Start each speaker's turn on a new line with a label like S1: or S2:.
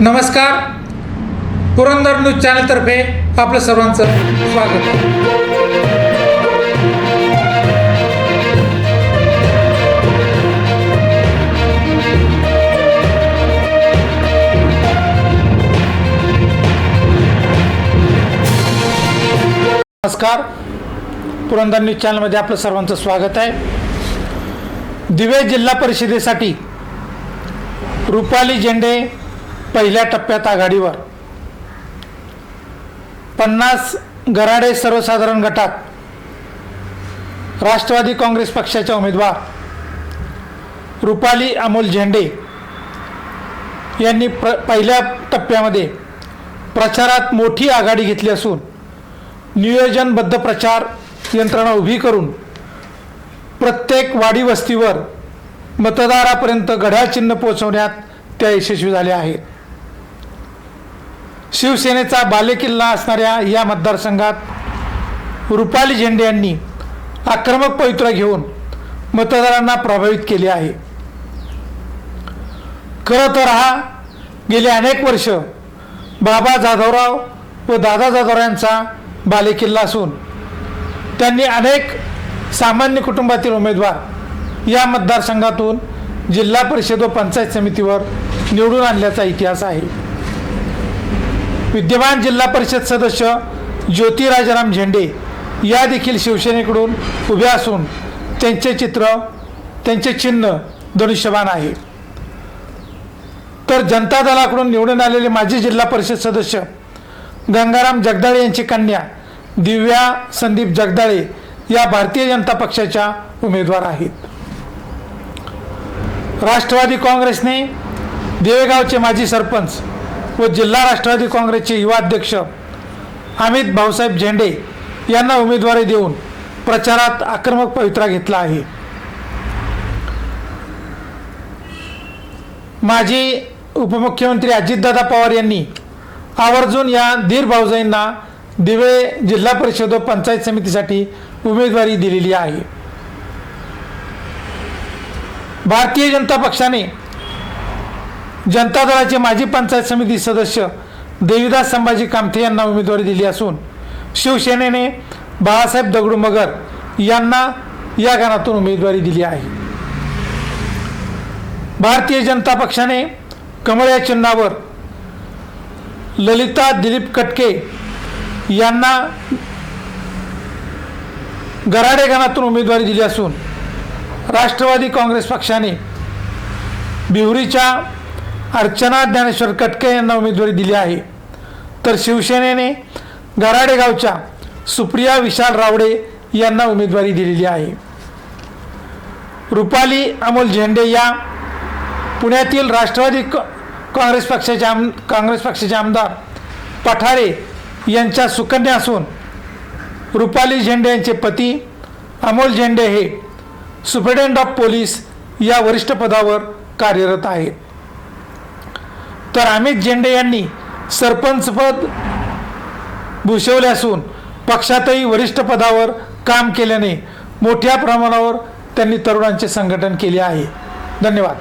S1: नमस्कार, पुरंदर न्यूज चॅनलतर्फे आपलं सर्वांचं स्वागत आहे. नमस्कार, पुरंदर न्यूज चॅनलमध्ये आपलं सर्वांचं स्वागत आहे. दिवे जिल्हा परिषदेसाठी रुपाली झेंडे पहिल्या टप्प्यात आघाडीवर. 50 गराडे सर्वसाधारण गटात राष्ट्रवादी काँग्रेस पक्षाच्या उमेदवार रुपाली अमोल झेंडे यांनी पहिल्या टप्प्यामध्ये प्रचारात मोठी आघाडी घेतली असून नियोजनबद्ध प्रचार यंत्रणा उभी करून प्रत्येक वाडी वस्तीवर मतदारापर्यंत घड्याळ चिन्ह पोहोचवण्यात त्या यशस्वी झाल्या आहेत. शिवसेनेचा बालेकिल्ला असणाऱ्या या मतदारसंघात रुपाली झेंडे यांनी आक्रमक पवित्रा घेऊन मतदारांना प्रभावित केले आहे. खरं तर हा गेले अनेक वर्ष बाबा जाधवराव व दादा जाधवराव यांचा बालेकिल्ला असून त्यांनी अनेक सामान्य कुटुंबातील उमेदवार या मतदारसंघातून जिल्हा परिषद व पंचायत समितीवर निवडून आणल्याचा इतिहास आहे. विद्यमान जिल्हा परिषद सदस्य ज्योती राजाराम झेंडे या देखील शिवसेनेकडून उभ्या असून त्यांचे चिन्ह धनुष्यबाण आहे. तर जनता दलाकडून निवडून आलेले माजी जिल्हा परिषद सदस्य गंगाराम जगदाळे यांची कन्या दिव्या संदीप जगदाळे या भारतीय जनता पक्षाच्या उमेदवार आहेत. राष्ट्रवादी काँग्रेसने देवेगावचे माजी सरपंच व जिल्हा राष्ट्रवादी काँग्रेसचे युवा अध्यक्ष अमित भाऊसाहेब झेंडे यांना उमेदवारी देऊन प्रचारात आक्रमक पवित्रा घेतला आहे. माजी उपमुख्यमंत्री अजितदादा पवार यांनी आवर्जून या धीर भाऊजाईंना दिवे जिल्हा परिषद व पंचायत समितीसाठी उमेदवारी दिलेली आहे. भारतीय जनता पक्षाने जनता दलाचे माजी पंचायत समिती सदस्य देवीदास संभाजी कामथे यांना उमेदवारी दिली असून शिवसेनेने बाळासाहेब दगडू मगर यांना या गणातून उमेदवारी दिली आहे. भारतीय जनता पक्षाने कमळ या चिन्हावर ललिता दिलीप कटके यांना गराडे गणातून उमेदवारी दिली असून राष्ट्रवादी काँग्रेस पक्षाने बिहुरीच्या अर्चना ज्ञानेश्वर कटके यांना उमेदवारी दिली आहे. तर शिवसेनेने गराडे गावच्या सुप्रिया विशाल रावडे यांना उमेदवारी दिलेली आहे. रुपाली अमोल झेंडे या पुण्यातील राष्ट्रवादी काँग्रेस पक्षाचे आमदार पठारे यांच्या सुकन्या असून रुपाली झेंडे यांचे पती अमोल झेंडे हे सुप्रिटेंडेंट ऑफ पोलीस या वरिष्ठ पदावर कार्यरत आहेत. तर अमित झेंडे यांनी सरपंचपद भूषवले असून पक्षातही वरिष्ठ पदावर काम केल्याने मोठ्या प्रमाणावर त्यांनी तरुणांचे संघटन केले आहे. धन्यवाद.